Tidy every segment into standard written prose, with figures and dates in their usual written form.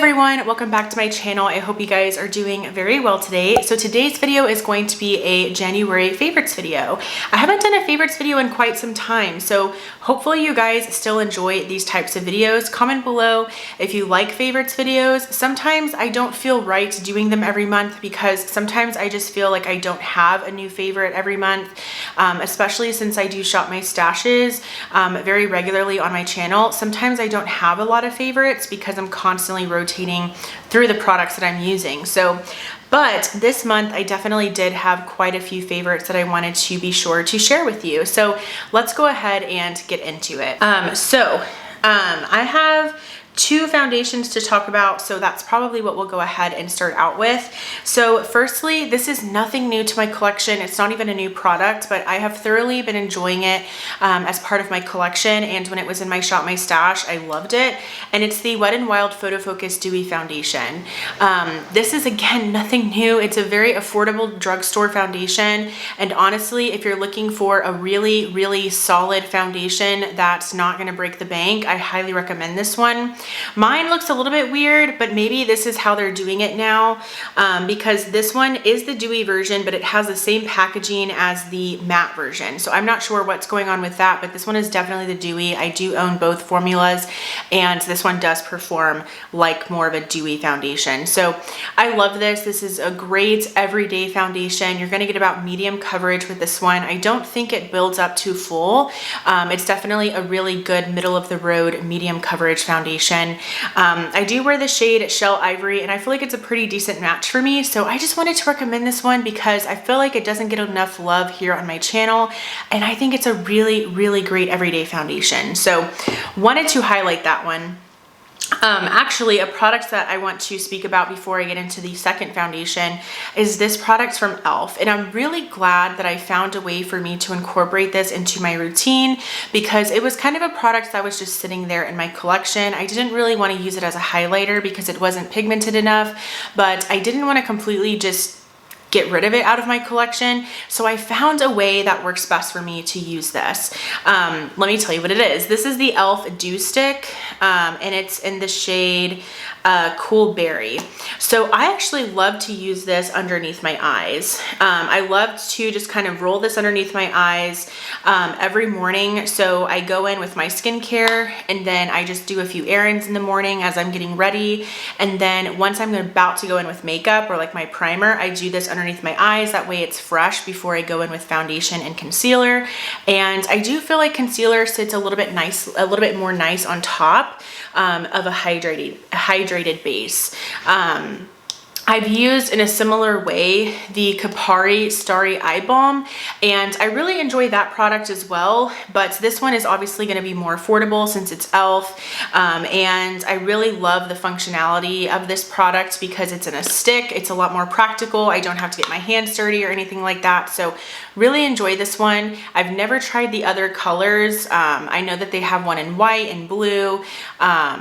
everyone, welcome back to my channel. I hope you guys are doing very well today. So today's video is going to be a January favorites video. I haven't done a favorites video in quite some time, so hopefully you guys still enjoy these types of videos. Comment below if you like favorites videos. Sometimes I don't feel right doing them every month because sometimes I just feel like I don't have a new favorite every month, especially since I do shop my stashes very regularly on my channel. Sometimes I don't have a lot of favorites because I'm constantly rotating through the products that I'm using. But this month I definitely did have quite a few favorites that I wanted to be sure to share with you. So let's go ahead and get into it. I have two foundations to talk about, so that's probably what we'll go ahead and start out with. So firstly, this is nothing new to my collection. It's not even a new product, but I have thoroughly been enjoying it as part of my collection, and when it was in my Shop My Stash, I loved it. And it's the Wet n Wild Photo Focus Dewy Foundation. This is, again, nothing new. It's a very affordable drugstore foundation, and honestly, if you're looking for a really solid foundation that's not going to break the bank, I highly recommend this one. Mine looks a little bit weird, but maybe this is how they're doing it now, because this one is the dewy version, but it has the same packaging as the matte version. So I'm not sure what's going on with that, but this one is definitely the dewy. I do own both formulas, and this one does perform like more of a dewy foundation. So I love this. This is a great everyday foundation. You're going to get about medium coverage with this one. I don't think it builds up too full. It's definitely a really good middle of the road medium coverage foundation. I do wear the shade Shell Ivory, and I feel like it's a pretty decent match for me. So I just wanted to recommend this one because I feel like it doesn't get enough love here on my channel, and I think it's a really great everyday foundation. So wanted to highlight that one. Actually, a product that I want to speak about before I get into the second foundation is this product from e.l.f. And I'm really glad that I found a way for me to incorporate this into my routine, because it was kind of a product that was just sitting there in my collection. I didn't really want to use it as a highlighter because it wasn't pigmented enough, but I didn't want to completely just get rid of it out of my collection. So I found a way that works best for me to use this. Let me tell you what it is. This is the e.l.f. Dew Stick, and it's in the shade Cool Berry. So I actually love to use this underneath my eyes. I love to just kind of roll this underneath my eyes every morning. So I go in with my skincare, and then I just do a few errands in the morning as I'm getting ready. And then once I'm about to go in with makeup or like my primer, I do this underneath my eyes. That way it's fresh before I go in with foundation and concealer. And I do feel like concealer sits a little bit more nice on top of a hydrated base. I've used in a similar way the Kapari Starry Eye Balm, and I really enjoy that product as well, but this one is obviously going to be more affordable since it's e.l.f. And I really love the functionality of this product because it's in a stick. It's a lot more practical. I don't have to get my hands dirty or anything like that, so really enjoy this one. I've never tried the other colors. I know that they have one in white and blue,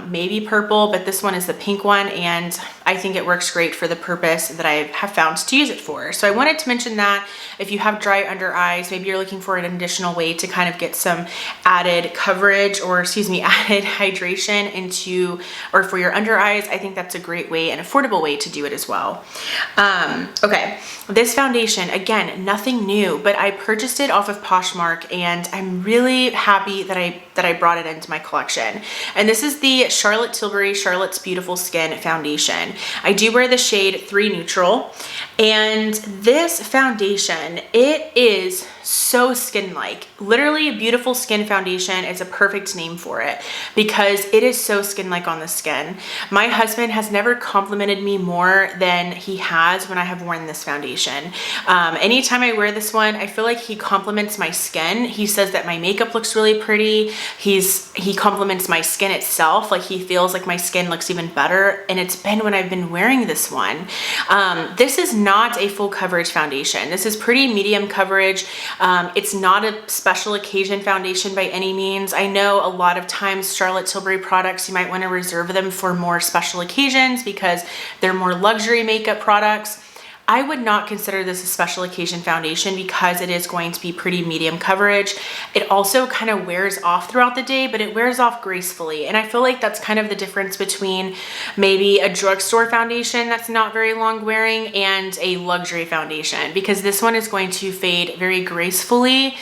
maybe purple, but this one is the pink one, and I think it works great for the purpose that I have found to use it for. So I wanted to mention that if you have dry under eyes, maybe you're looking for an additional way to kind of get some added coverage, or added hydration into, or for your under eyes, I think that's a great way, an affordable way to do it as well. Okay, this foundation, again, nothing new, but I purchased it off of Poshmark, and I'm really happy that I brought it into my collection. And this is the Charlotte Tilbury Charlotte's Beautiful Skin Foundation. I do wear the shade 3 Neutral, and this foundation, it is so skin-like. Literally, a Beautiful Skin Foundation is a perfect name for it because it is so skin-like on the skin. My husband has never complimented me more than he has when I have worn this foundation. Anytime I wear this one, I feel like he compliments my skin. He says that my makeup looks really pretty. He compliments my skin itself. Like, he feels like my skin looks even better, and it's been when I've been wearing this one. This is not a full coverage foundation. This is pretty medium coverage. It's not a special occasion foundation by any means. I know a lot of times Charlotte Tilbury products, you might want to reserve them for more special occasions because they're more luxury makeup products. I would not consider this a special occasion foundation because it is going to be pretty medium coverage. It also kind of wears off throughout the day, but it wears off gracefully. And I feel like that's kind of the difference between maybe a drugstore foundation that's not very long wearing and a luxury foundation, because this one is going to fade very gracefully.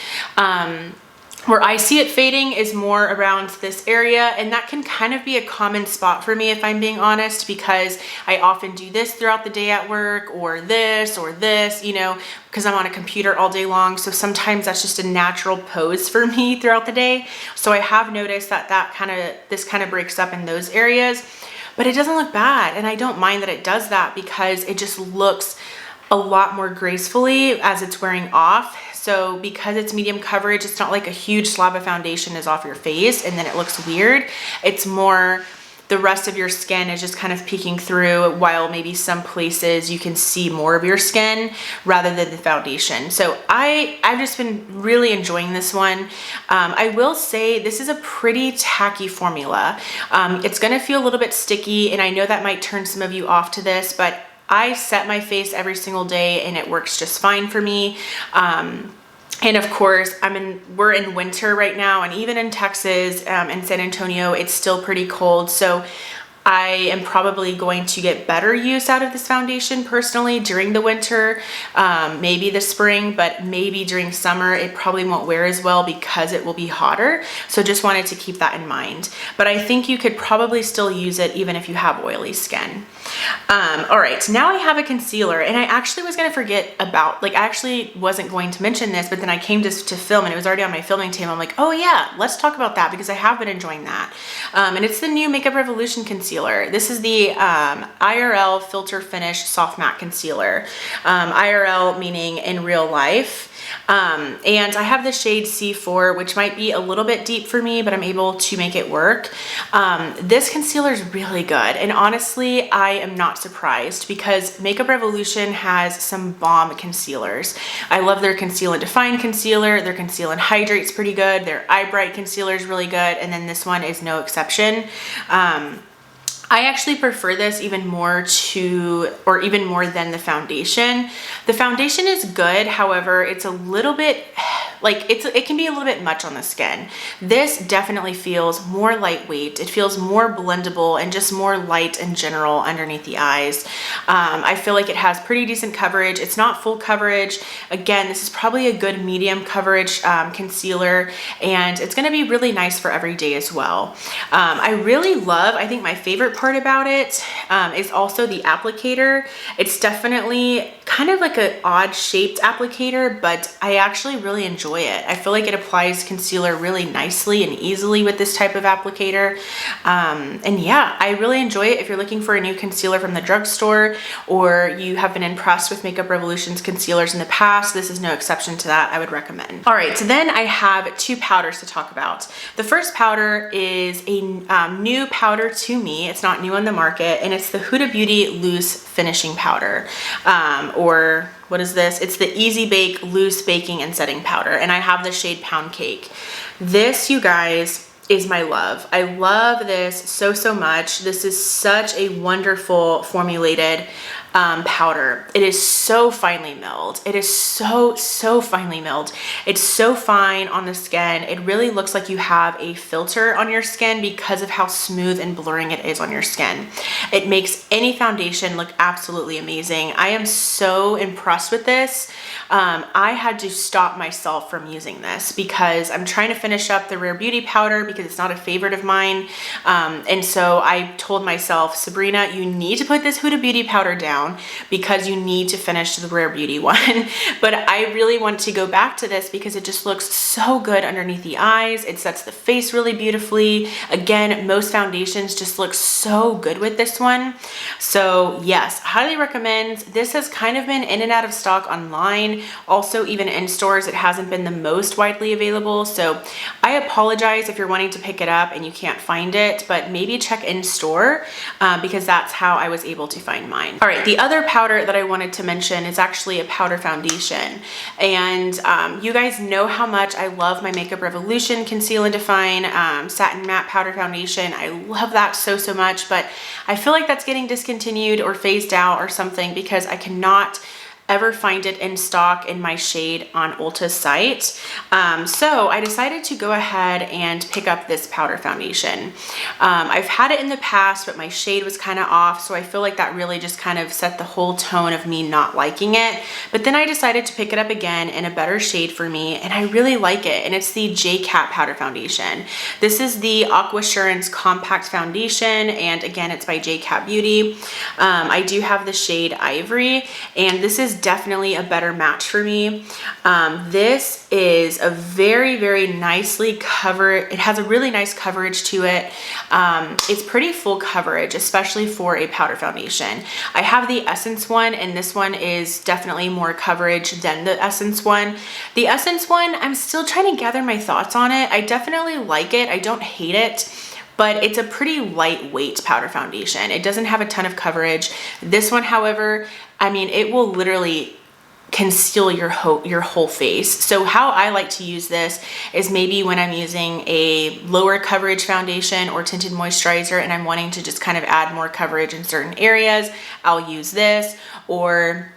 Where I see it fading is more around this area, and that can kind of be a common spot for me if I'm being honest, because I often do this throughout the day at work, or this, you know, because I'm on a computer all day long. So sometimes that's just a natural pose for me throughout the day. So I have noticed that this kind of breaks up in those areas, but it doesn't look bad. And I don't mind that it does that because it just looks a lot more gracefully as it's wearing off. So because it's medium coverage, it's not like a huge slab of foundation is off your face and then it looks weird. It's more the rest of your skin is just kind of peeking through, while maybe some places you can see more of your skin rather than the foundation. So I've just been really enjoying this one. I will say this is a pretty tacky formula. It's gonna feel a little bit sticky, and I know that might turn some of you off to this, but I set my face every single day and it works just fine for me. And of course, we're in winter right now, and even in Texas, in San Antonio, it's still pretty cold. So I am probably going to get better use out of this foundation personally during the winter, maybe the spring, but maybe during summer, it probably won't wear as well because it will be hotter. So just wanted to keep that in mind. But I think you could probably still use it even if you have oily skin. All right, now I have a concealer, and I actually was gonna forget about, I actually wasn't going to mention this, but then I came to film and it was already on my filming table. I'm like, oh yeah, let's talk about that because I have been enjoying that. And it's the new Makeup Revolution concealer. This is the IRL Filter Finish Soft Matte Concealer. IRL meaning in real life. And I have the shade C4, which might be a little bit deep for me, but I'm able to make it work. This concealer is really good. And honestly, I am not surprised because Makeup Revolution has some bomb concealers. I love their Conceal and Define concealer. Their Conceal and Hydrate's pretty good. Their Eye Bright concealer is really good. And then this one is no exception. I actually prefer this even more than the foundation. The foundation is good, however, it's a little bit, it can be a little bit much on the skin. This definitely feels more lightweight. It feels more blendable and just more light in general underneath the eyes. I feel like it has pretty decent coverage. It's not full coverage. Again, this is probably a good medium coverage concealer, and it's gonna be really nice for every day as well. I think my favorite part about it is also the applicator. It's definitely kind of like an odd shaped applicator, but I actually really enjoy it. I feel like it applies concealer really nicely and easily with this type of applicator. And yeah, I really enjoy it. If you're looking for a new concealer from the drugstore, or you have been impressed with Makeup Revolution's concealers in the past, this is no exception to that. I would recommend. All right, so then I have two powders to talk about. The first powder is a new powder to me. It's not new on the market, and it's the Huda Beauty Loose Finishing Powder, or what is this? It's the Easy Bake Loose Baking and Setting Powder, and I have the shade Pound Cake. This, you guys, is my love. I love this so much. This is such a wonderful formulated powder. It is so finely milled. It is so finely milled. It's so fine on the skin. It really looks like you have a filter on your skin because of how smooth and blurring it is on your skin. It makes any foundation look absolutely amazing. I am so impressed with this. I had to stop myself from using this because I'm trying to finish up the Rare Beauty powder because it's not a favorite of mine. And so I told myself, Sabrina, you need to put this Huda Beauty powder down because you need to finish the Rare Beauty one. But I really want to go back to this because it just looks so good underneath the eyes. It sets the face really beautifully. Again, most foundations just look so good with this one. So yes, highly recommend. This has kind of been in and out of stock online. Also, even in stores, it hasn't been the most widely available. So I apologize if you're wanting to pick it up and you can't find it, but maybe check in store because that's how I was able to find mine. All right, the other powder that I wanted to mention is actually a powder foundation. And you guys know how much I love my Makeup Revolution Conceal and Define Satin Matte Powder Foundation. I love that so much, but I feel like that's getting discontinued or phased out or something because I cannot ever find it in stock in my shade on Ulta's site. So I decided to go ahead and pick up this powder foundation. I've had it in the past, but my shade was kind of off, so I feel like that really just kind of set the whole tone of me not liking it. But then I decided to pick it up again in a better shade for me, and I really like it, and it's the JCat powder foundation. This is the Aquasurance Compact Foundation, and again, it's by JCat Beauty. I do have the shade Ivory, and this is definitely a better match for me. This is a very, very nicely covered, it has a really nice coverage to it. It's pretty full coverage, especially for a powder foundation. I have the Essence one, and this one is definitely more coverage than the Essence one. The Essence one, I'm still trying to gather my thoughts on it. I definitely like it. I don't hate it, but it's a pretty lightweight powder foundation. It doesn't have a ton of coverage. This one, however, I mean, it will literally conceal your whole face. So how I like to use this is maybe when I'm using a lower coverage foundation or tinted moisturizer and I'm wanting to just kind of add more coverage in certain areas, I'll use this. Or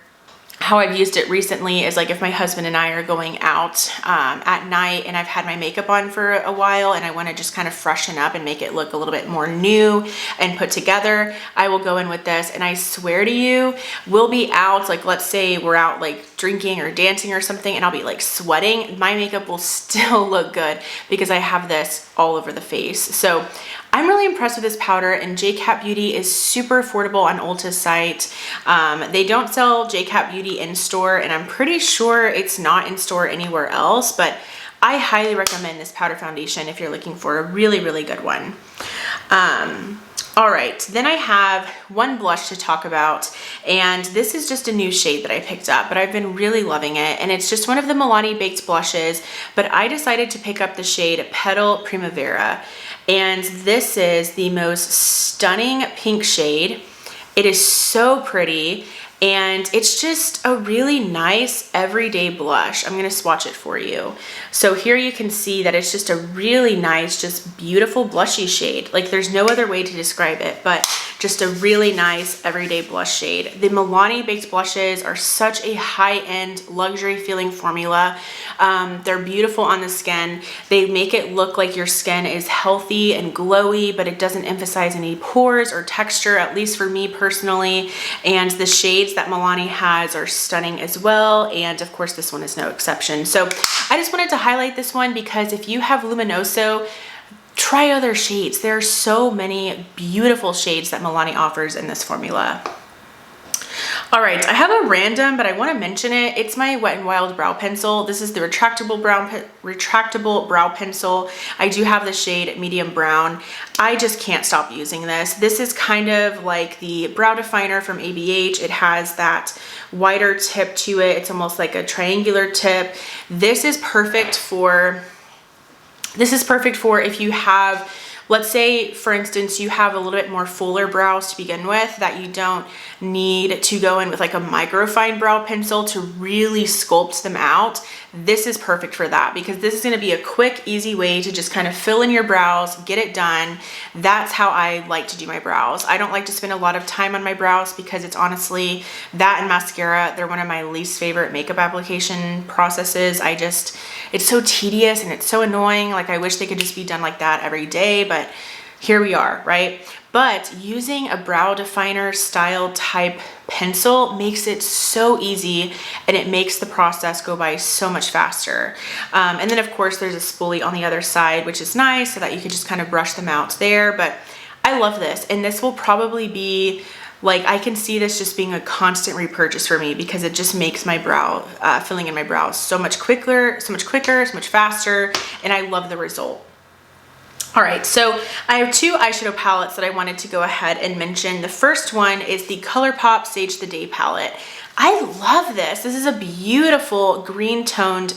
how I've used it recently is like if my husband and I are going out at night and I've had my makeup on for a while and I want to just kind of freshen up and make it look a little bit more new and put together, I will go in with this, and I swear to you, we'll be out, like let's say we're out like drinking or dancing or something, and I'll be like sweating, my makeup will still look good because I have this all over the face. So I'm really impressed with this powder, and JCat Beauty is super affordable on Ulta's site. They don't sell JCat Beauty in store, and I'm pretty sure it's not in store anywhere else, but I highly recommend this powder foundation if you're looking for a really, really good one. All right, then I have one blush to talk about, and this is just a new shade that I picked up, but I've been really loving it, and it's just one of the Milani Baked blushes, but I decided to pick up the shade Petal Primavera, and this is the most stunning pink shade. It is so pretty, and it's just a really nice everyday blush. I'm gonna swatch it for you. So here you can see that it's just a really nice, just beautiful blushy shade. Like there's no other way to describe it, but just a really nice everyday blush shade. The Milani Baked blushes are such a high-end luxury feeling formula. They're beautiful on the skin. They make it look like your skin is healthy and glowy, but it doesn't emphasize any pores or texture, at least for me personally. And the shades that Milani has are stunning as well, and of course this one is no exception. So I just wanted to highlight this one because if you have Luminoso, try other shades. There are so many beautiful shades that Milani offers in this formula. All right, I have a random, but I want to mention it. It's my Wet n Wild brow pencil. This is the retractable brow pencil. I do have the shade medium brown. I just can't stop using this. This is kind of like the brow definer from ABH. It has that wider tip to it. It's almost like a triangular tip. This is perfect for if you have, let's say, for instance, you have a little bit more fuller brows to begin with that you don't need to go in with like a microfine brow pencil to really sculpt them out. This is perfect for that because this is going to be a quick, easy way to just kind of fill in your brows, get it done. That's how I like to do my brows. I don't like to spend a lot of time on my brows because it's honestly, that and mascara, they're one of my least favorite makeup application processes. It's so tedious and it's so annoying. Like I wish they could just be done like that every day, but here we are, right? But using a brow definer style type pencil makes it so easy, and it makes the process go by so much faster. And then of course there's a spoolie on the other side, which is nice so that you can just kind of brush them out there. But I love this, and this will probably be like, I can see this just being a constant repurchase for me because it just makes my brow, filling in my brows so much quicker, so much faster, and I love the result. All right, so I have two eyeshadow palettes that I wanted to go ahead and mention. The first one is the ColourPop Sage the Day palette. I love this. This is a beautiful green toned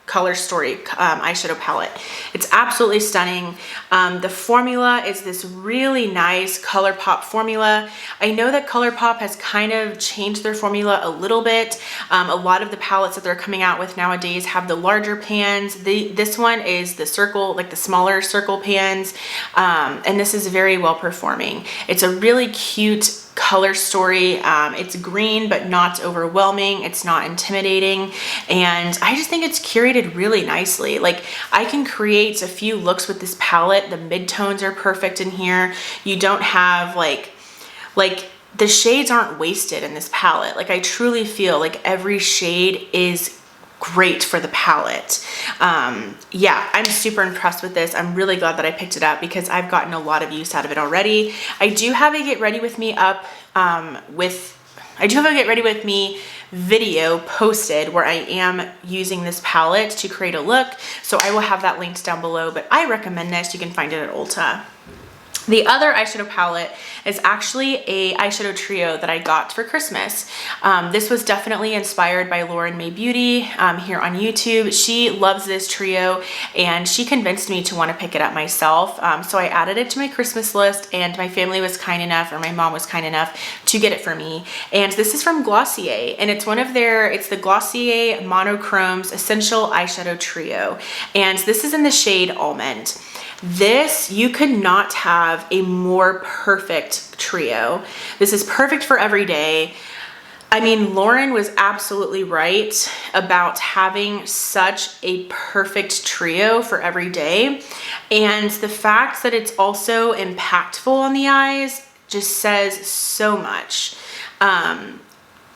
Color Story eyeshadow palette. It's absolutely stunning. The formula is this really nice ColourPop formula. I know that ColourPop has kind of changed their formula a little bit. A lot of the palettes that they're coming out with nowadays have the larger pans. This one is the circle, like the smaller circle pans, and this is very well performing. It's a really cute color story. It's green, but not overwhelming. It's not intimidating. And I just think it's curated really nicely. Like, I can create a few looks with this palette. The midtones are perfect in here. You don't have like the shades aren't wasted in this palette. Like, I truly feel like every shade is great for the palette. Yeah, I'm super impressed with this. I'm really glad that I picked it up because I've gotten a lot of use out of it already. I do have a get ready with me video posted where I am using this palette to create a look. So I will have that linked down below, but I recommend this. You can find it at Ulta. The other eyeshadow palette is actually a eyeshadow trio that I got for Christmas. This was definitely inspired by Lauren May Beauty here on YouTube. She loves this trio and she convinced me to want to pick it up myself. So I added it to my Christmas list, and my family was kind enough, or my mom was kind enough to get it for me. And this is from Glossier, and it's it's the Glossier Monochromes Essential Eyeshadow Trio. And this is in the shade Almond. This, you could not have a more perfect trio. This is perfect for every day. I mean, Lauren was absolutely right about having such a perfect trio for every day. And the fact that it's also impactful on the eyes just says so much.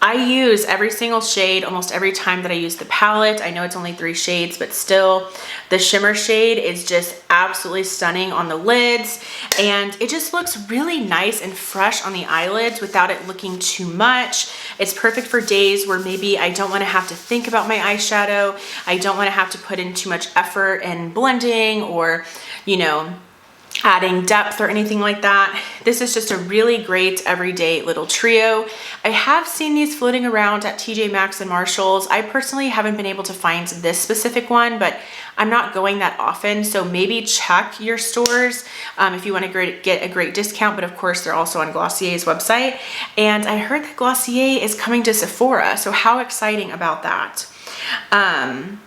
I use every single shade almost every time that I use the palette. I know it's only 3 shades, but still, the shimmer shade is just absolutely stunning on the lids, and it just looks really nice and fresh on the eyelids without it looking too much. It's perfect for days where maybe I don't want to have to think about my eyeshadow. I don't want to have to put in too much effort in blending or, you know, adding depth or anything like that. This is just a really great everyday little trio. I have seen these floating around at TJ Maxx and Marshalls. I personally haven't been able to find this specific one, but I'm not going that often, so maybe check your stores if you want to get a great discount. But of course, they're also on Glossier's website, and I heard that Glossier is coming to Sephora, so how exciting about that. And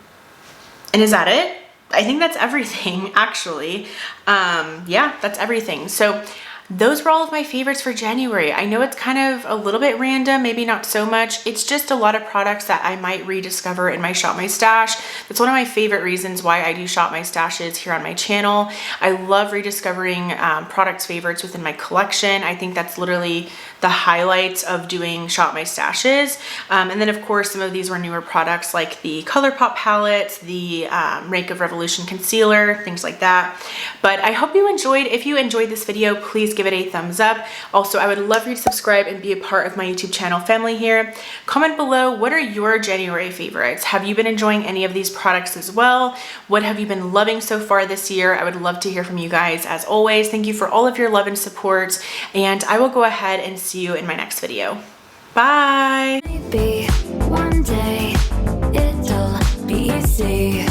is that it? I think that's everything, actually. Yeah, that's everything. So those were all of my favorites for January. I know it's kind of a little bit random, maybe not so much. It's just a lot of products that I might rediscover in my Shop My Stash. That's one of my favorite reasons why I do Shop My Stashes here on my channel. I love rediscovering product favorites within my collection. I think that's literally the highlights of doing Shop My Stashes. And then of course, some of these were newer products like the ColourPop palette, the Rake of Revolution concealer, things like that. But I hope you enjoyed. If you enjoyed this video, please give it a thumbs up. Also, I would love for you to subscribe and be a part of my YouTube channel family here. Comment below, what are your January favorites? Have you been enjoying any of these products as well? What have you been loving so far this year? I would love to hear from you guys. As always, thank you for all of your love and support, and I will go ahead and see you in my next video. Bye! Maybe one day it'll be easy.